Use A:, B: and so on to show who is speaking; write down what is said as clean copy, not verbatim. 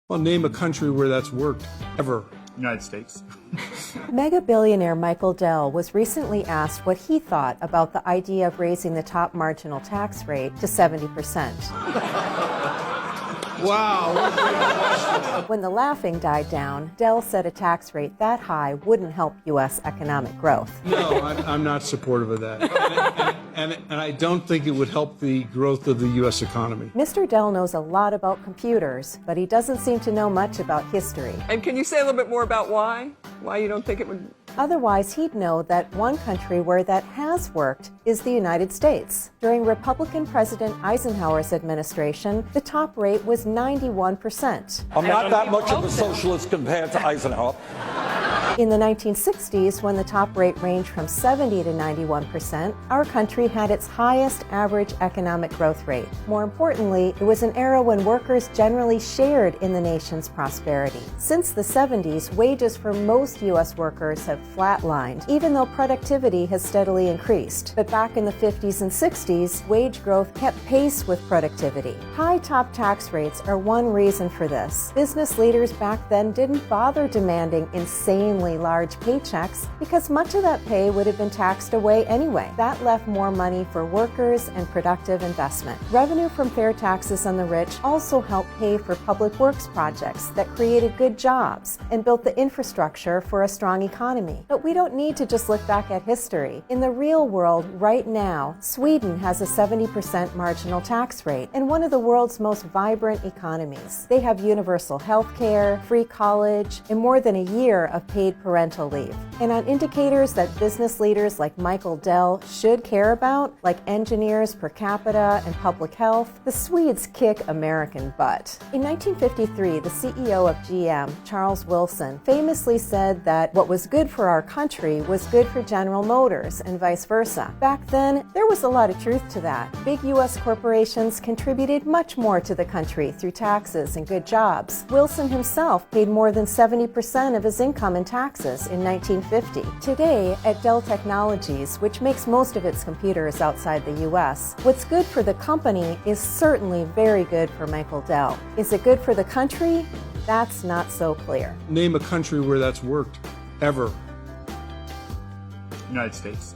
A: Well, name a country where that's worked, ever.
B: United States.
C: Mega billionaire Michael Dell was recently asked what he thought about the idea of raising the top marginal tax rate to 70%.
A: Wow.
C: When the laughing died down, Dell said a tax rate that high wouldn't help U.S. economic growth.
A: No, I'm not supportive of that. And I don't think it would help the growth of the U.S. economy.
C: Mr. Dell knows a lot about computers, but he doesn't seem to know much about history.
D: And can you say a little bit more about why? Why you don't think it would?
C: Otherwise, he'd know that one country where that has worked is the United States. During Republican President Eisenhower's administration, the top rate was 91%.
E: I'm not that much of a socialist compared to Eisenhower.
C: In the 1960s, when the top rate ranged from 70 to 91%, our country had its highest average economic growth rate. More importantly, it was an era when workers generally shared in the nation's prosperity. Since the 70s, wages for most U.S. workers have flatlined, even though productivity has steadily increased. But back in the 50s and 60s, wage growth kept pace with productivity. High top tax rates are one reason for this. Business leaders back then didn't bother demanding insanely large paychecks because much of that pay would have been taxed away anyway. That left more money for workers and productive investment. Revenue from fair taxes on the rich also helped pay for public works projects that created good jobs and built the infrastructure for a strong economy. But we don't need to just look back at history. In the real world, right now, Sweden has a 70% marginal tax rate and one of the world's most vibrant economies. They have universal health care, free college, and more than a year of paid parental leave. And on indicators that business leaders like Michael Dell should care about, like engineers per capita and public health, the Swedes kick American butt. In 1953, the CEO of GM, Charles Wilson, famously said that what was good for our country was good for General Motors and vice versa. Back then, there was a lot of truth to that. Big U.S. corporations contributed much more to the country through taxes and good jobs. Wilson himself paid more than 70% of his income in taxes in 1950. Today, at Dell Technologies, which makes most of its computers outside the U.S., what's good for the company is certainly very good for Michael Dell. Is it good for the country? That's not so clear.
A: Name a country where that's worked, ever.
B: United States.